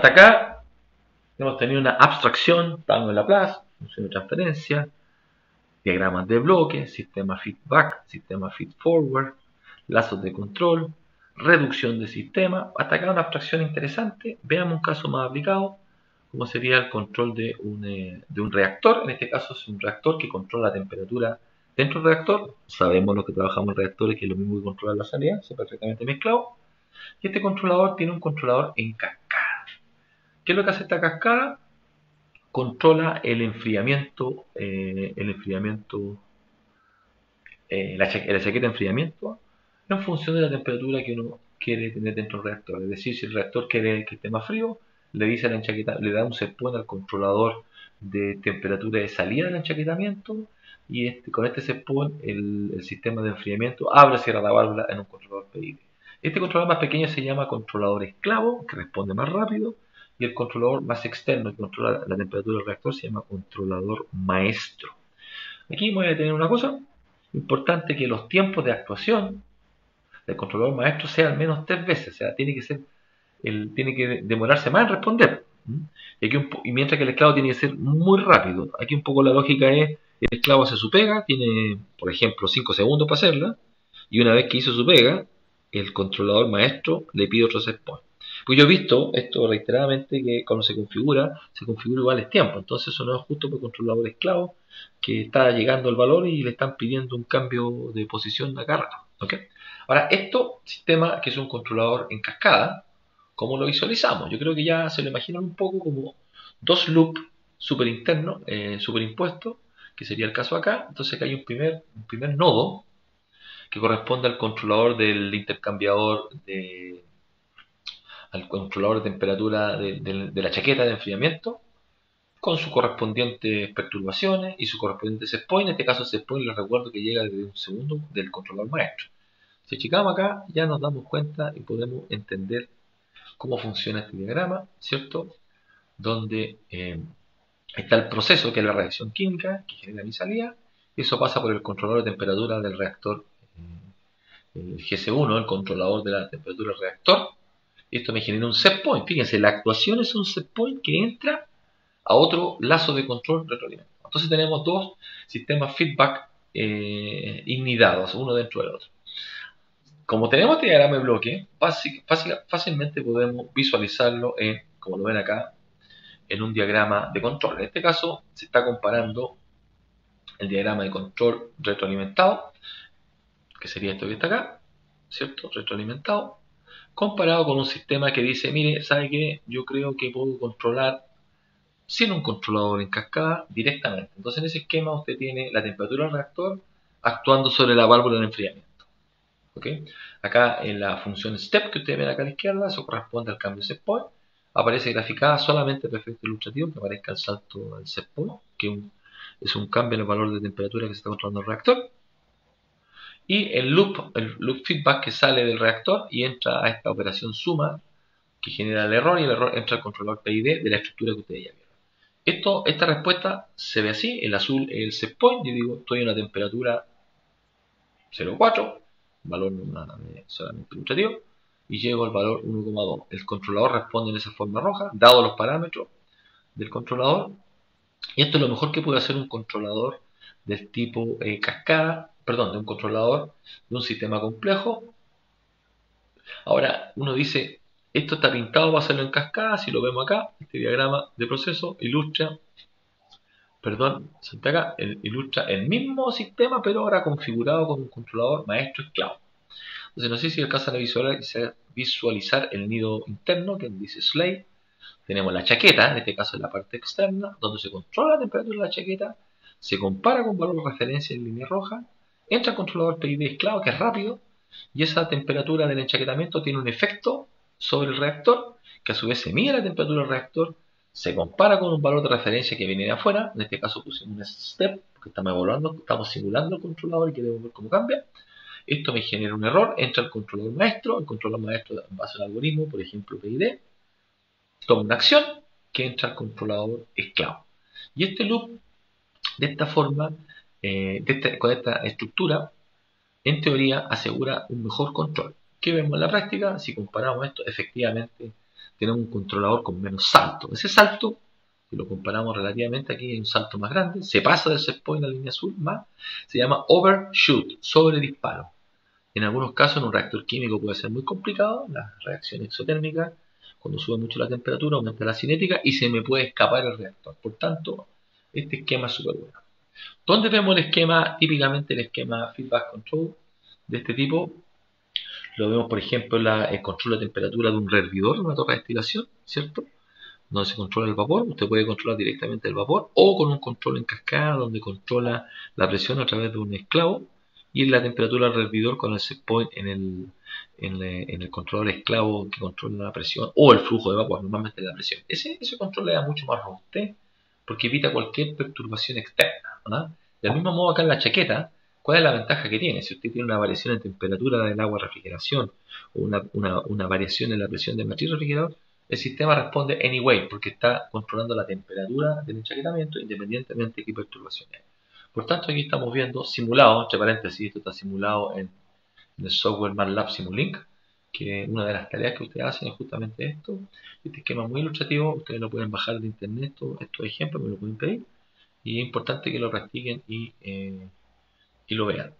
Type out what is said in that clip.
Hasta acá hemos tenido una abstracción, tango de Laplace, función de transferencia, diagramas de bloques, sistema feedback, sistema feedforward, lazos de control, reducción de sistema. Hasta acá una abstracción interesante. Veamos un caso más aplicado, como sería el control de un reactor. En este caso es un reactor que controla la temperatura dentro del reactor. Sabemos los que trabajamos en reactores que es lo mismo que controlar la salida, está perfectamente mezclado. Y este controlador tiene un controlador en cascada. ¿Qué es lo que hace esta cascada? Controla el enfriamiento, la chaqueta de enfriamiento en función de la temperatura que uno quiere tener dentro del reactor. Es decir, si el reactor quiere que esté más frío, le dice a la enchaqueta, le da un setpoint al controlador de temperatura de salida del enchaquetamiento y con este setpoint el sistema de enfriamiento abre o cierra la válvula en un controlador PID. Este controlador más pequeño se llama controlador esclavo, que responde más rápido, y el controlador más externo que controla la temperatura del reactor se llama controlador maestro. Aquí voy a tener una cosa importante, que los tiempos de actuación del controlador maestro sean al menos 3 veces, o sea, tiene que demorarse más en responder. Y mientras que el esclavo tiene que ser muy rápido. Aquí un poco la lógica es, el esclavo hace su pega, tiene, por ejemplo, 5 segundos para hacerla, y una vez que hizo su pega, el controlador maestro le pide otro setpoint. Pues yo he visto esto reiteradamente, que cuando se configura igual el tiempo. Entonces eso no es justo para el controlador esclavo, que está llegando el valor y le están pidiendo un cambio de posición a cada rato. ¿Okay? Ahora, sistema que es un controlador en cascada, ¿cómo lo visualizamos? Yo creo que ya se lo imaginan un poco como dos loops superinternos, superimpuestos, que sería el caso acá. Entonces acá hay un primer nodo que corresponde al controlador del intercambiador al controlador de temperatura de la chaqueta de enfriamiento, con sus correspondientes perturbaciones y su correspondiente setpoint. En este caso, setpoint les recuerdo que llega desde un segundo del controlador maestro. Si achicamos acá, ya nos damos cuenta y podemos entender cómo funciona este diagrama, ¿cierto? Donde está el proceso, que es la reacción química, que genera mi salida, y eso pasa por el controlador de temperatura del reactor, el GC1, el controlador de la temperatura del reactor. Esto me genera un setpoint. Fíjense, la actuación es un setpoint que entra a otro lazo de control retroalimentado. Entonces tenemos dos sistemas feedback ignidados, uno dentro del otro. Como tenemos este diagrama de bloque, fácilmente podemos visualizarlo como lo ven acá, en un diagrama de control. En este caso se está comparando el diagrama de control retroalimentado, que sería esto que está acá, ¿cierto? Retroalimentado, comparado con un sistema que dice, mire, ¿sabe qué? Yo creo que puedo controlar sin un controlador en cascada directamente. Entonces en ese esquema usted tiene la temperatura del reactor actuando sobre la válvula de enfriamiento. ¿Okay? Acá en la función step que ustedes ven acá a la izquierda, eso corresponde al cambio de setpoint. Aparece graficada solamente el efecto ilustrativo, que aparezca el salto al setpoint, que es un cambio en el valor de temperatura que se está controlando el reactor. Y el loop feedback que sale del reactor y entra a esta operación suma que genera el error, y el error entra al controlador PID de la estructura que ustedes ya vieron. Esta respuesta se ve así: el azul es el setpoint, yo digo estoy en una temperatura 0,4, valor solamente ilustrativo, y llego al valor 1,2. El controlador responde en esa forma roja, dado los parámetros del controlador. Y esto es lo mejor que puede hacer un controlador del tipo cascada, perdón, de un controlador de un sistema complejo. Ahora uno dice, esto está pintado para hacerlo en cascada. Si lo vemos acá, este diagrama de proceso ilustra, ilustra el mismo sistema, pero ahora configurado con un controlador maestro esclavo. Entonces no sé si alcanzan a visualizar el nido interno que dice slave. Tenemos la chaqueta, en este caso en la parte externa, donde se controla la temperatura de la chaqueta, se compara con valor de referencia en línea roja, entra el controlador PID esclavo, que es rápido, y esa temperatura del enchaquetamiento tiene un efecto sobre el reactor, que a su vez se mide la temperatura del reactor, se compara con un valor de referencia que viene de afuera. En este caso pusimos un step, porque estamos simulando el controlador y queremos ver cómo cambia. Esto me genera un error, entra el controlador maestro en base al algoritmo, por ejemplo PID, toma una acción que entra al controlador esclavo. Y este loop, de esta forma, con esta estructura, en teoría asegura un mejor control. ¿Qué vemos en la práctica? Si comparamos esto, efectivamente tenemos un controlador con menos salto. Ese salto, si lo comparamos relativamente, aquí hay un salto más grande, se pasa del set point a la línea azul más, se llama overshoot, sobre disparo. En algunos casos en un reactor químico puede ser muy complicado, la reacción exotérmica, cuando sube mucho la temperatura aumenta la cinética y se me puede escapar el reactor. Por tanto, este esquema es súper bueno. ¿Dónde vemos el esquema? Típicamente el esquema feedback control de este tipo. Lo vemos, por ejemplo, en el control de temperatura de un rehervidor, una torre de destilación, ¿cierto? Donde se controla el vapor, usted puede controlar directamente el vapor o con un control en cascada donde controla la presión a través de un esclavo y la temperatura del hervidor con el set point en el control esclavo que controla la presión o el flujo de vapor, normalmente la presión. Ese control le da mucho más robustez porque evita cualquier perturbación externa, ¿verdad? Del mismo modo acá en la chaqueta, ¿cuál es la ventaja que tiene? Si usted tiene una variación en temperatura del agua de refrigeración o una variación en la presión del matriz refrigerador, el sistema responde anyway porque está controlando la temperatura del enchaquetamiento independientemente de qué perturbación hay. Por tanto, aquí estamos viendo simulado, entre paréntesis, esto está simulado en el software MATLAB Simulink, que una de las tareas que ustedes hacen es justamente esto. Este esquema es muy ilustrativo, ustedes lo pueden bajar de internet, estos ejemplos me lo pueden pedir, y es importante que lo practiquen y lo vean.